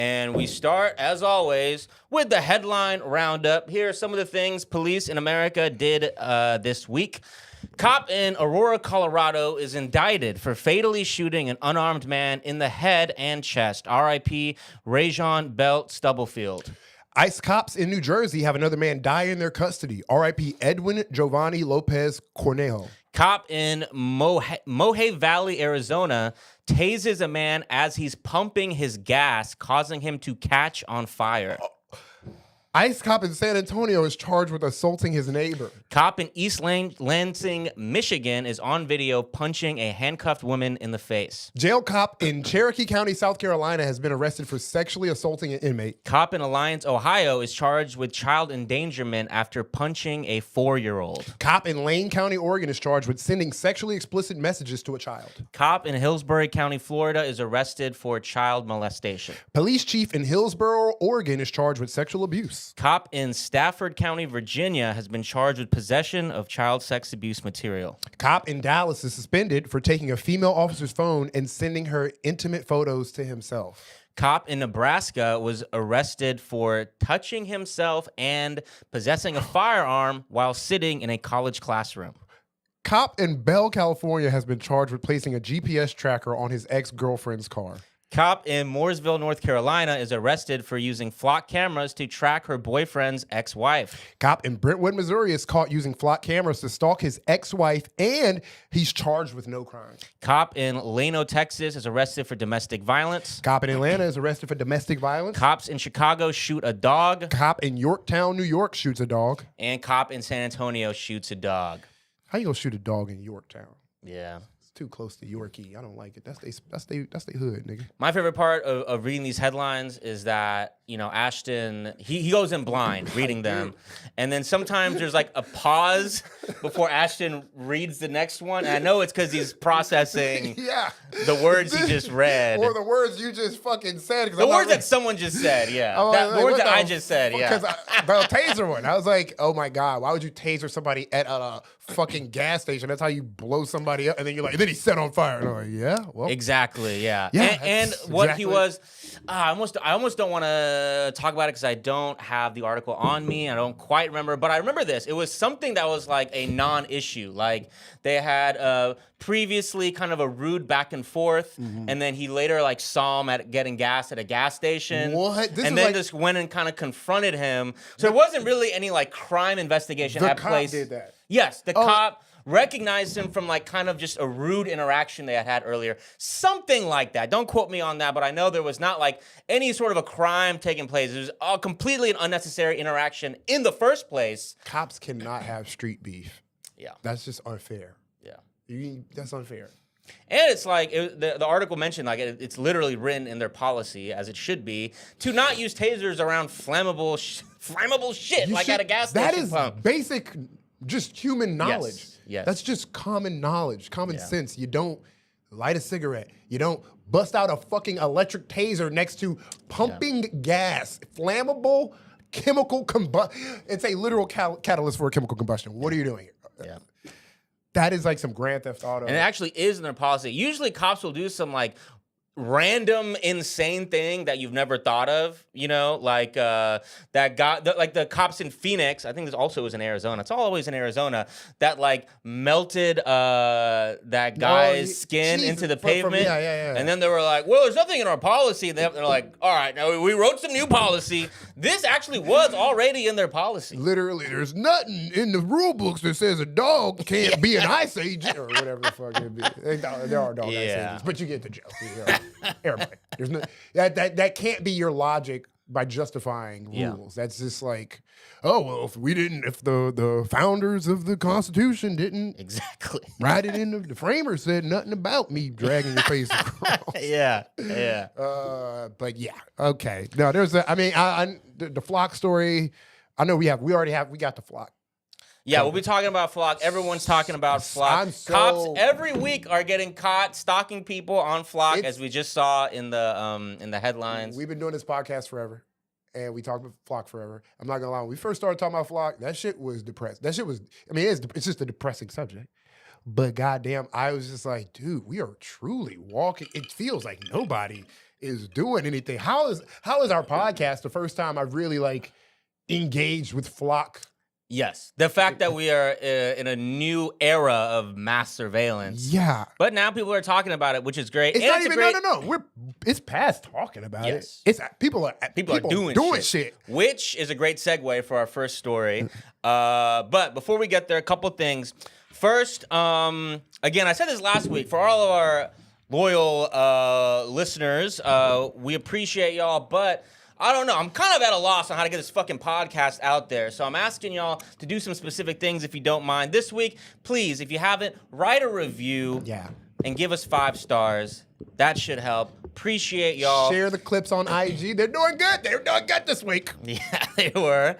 And we start, as always, with the headline roundup. Here are some of the things police in America did this week. Cop in Aurora, Colorado is indicted for fatally shooting an unarmed man in the head and chest. R.I.P. Rajon Belt Stubblefield. ICE cops in New Jersey have another man die in their custody. R.I.P. Edwin Giovanni Lopez Cornejo. Cop in Mohave Valley, Arizona, tases a man as he's pumping his gas, causing him to catch on fire. ICE cop in San Antonio is charged with assaulting his neighbor. Cop in East Lansing, Michigan, is on video punching a handcuffed woman in the face. Jail cop in Cherokee County, South Carolina, has been arrested for sexually assaulting an inmate. Cop in Alliance, Ohio, is charged with child endangerment after punching a 4-year-old. Cop in Lane County, Oregon, is charged with sending sexually explicit messages to a child. Cop in Hillsborough County, Florida, is arrested for child molestation. Police chief in Hillsborough, Oregon, is charged with sexual abuse. Cop in Stafford County, Virginia, has been charged with possession of child sex abuse material. Cop in Dallas is suspended for taking a female officer's phone and sending her intimate photos to himself. Cop in Nebraska was arrested for touching himself and possessing a firearm while sitting in a college classroom. Cop in Bell, California, has been charged with placing a GPS tracker on his ex-girlfriend's car. Cop in Mooresville, North Carolina, is arrested for using flock cameras to track her boyfriend's ex-wife. Cop in Brentwood, Missouri, is caught using flock cameras to stalk his ex-wife, and he's charged with no crime. Cop in Lano, Texas, is arrested for domestic violence. Cop in Atlanta is arrested for domestic violence. Cops in Chicago shoot a dog. Cop in Yorktown, New York, shoots a dog. And cop in San Antonio shoots a dog. How you gonna shoot a dog in Yorktown? Yeah. Too close to Yorkie. I don't like it. That's they hood, nigga. My favorite part of reading these headlines is that, you know, Ashton, he goes in blind reading them. And then sometimes there's like a pause before Ashton reads the next one. And I know it's because he's processing the words he just read. Or the words you just fucking said. The words that someone just said, yeah. The words that I just said, yeah. Because the taser one, I was like, oh my God, why would you taser somebody at a fucking gas station? That's how you blow somebody up. And then you're like, and then he set on fire. And I'm like, yeah, well. Exactly, yeah. Yeah, and what exactly. he was, I almost don't want to talk about it because I don't have the article on me. I don't quite remember, but I remember this. It was something that was like a non-issue. Like they had previously kind of a rude back and forth, and then he later like saw him at getting gas at a gas station. What? And then just went and kind of confronted him. So there wasn't really any like crime investigation at place. The cop did that. Yes, the cop recognized him from like kind of just a rude interaction they had earlier. Something like that. Don't quote me on that, but I know there was not like any sort of a crime taking place. It was all completely an unnecessary interaction in the first place. Cops cannot have street beef. Yeah. That's just unfair. Yeah. That's unfair. And it's like, the article mentioned, like, it's literally written in their policy, as it should be, to not use tasers around flammable shit, like at a gas station That is pump. basic, just human knowledge. Yes. That's just common knowledge, common sense. You don't light a cigarette. You don't bust out a fucking electric taser next to pumping gas, flammable chemical combustion. It's a literal catalyst for a chemical combustion. What are you doing here? Yeah. That is like some Grand Theft Auto. And it actually is in their policy. Usually cops will do some like random insane thing that you've never thought of, you know, like that guy, like the cops in Phoenix, I think this also was in Arizona. It's always in Arizona, that like melted that guy's skin into the pavement. And then they were like, well, there's nothing in our policy. And they're like, all right, now we wrote some new policy. This actually was already in their policy. Literally, there's nothing in the rule books that says a dog can't be an ice agent or whatever the fuck it be. There are dog ice agents, but you get the joke. You know? Everybody. There's no that can't be your logic by justifying rules. That's just like, oh well, if the founders of the Constitution didn't write it in the framers said nothing about me dragging your face across. But yeah, okay. No, there's the flock story. I know we got the flock. Yeah, we'll be talking about flock. Everyone's talking about flock. Cops every week are getting caught stalking people on flock, as we just saw in the headlines. We've been doing this podcast forever, and we talked about flock forever. I'm not gonna lie. When we first started talking about flock, that shit was depressed. That shit was. I mean, it's just a depressing subject. But goddamn, I was just like, dude, we are truly walking. It feels like nobody is doing anything. How is our podcast the first time I've really like engaged with flock? Yes, the fact that we are in a new era of mass surveillance. Yeah, but now people are talking about it, which is great. It's not even no. It's past talking about it. It's people are doing shit, which is a great segue for our first story. But before we get there, a couple things. First, again, I said this last week for all of our loyal listeners. We appreciate y'all, but I don't know. I'm kind of at a loss on how to get this fucking podcast out there. So I'm asking y'all to do some specific things if you don't mind. This week, please, if you haven't, write a review and give us 5 stars. That should help. Appreciate y'all. Share the clips on IG. They're doing good. They're doing good this week. Yeah, they were.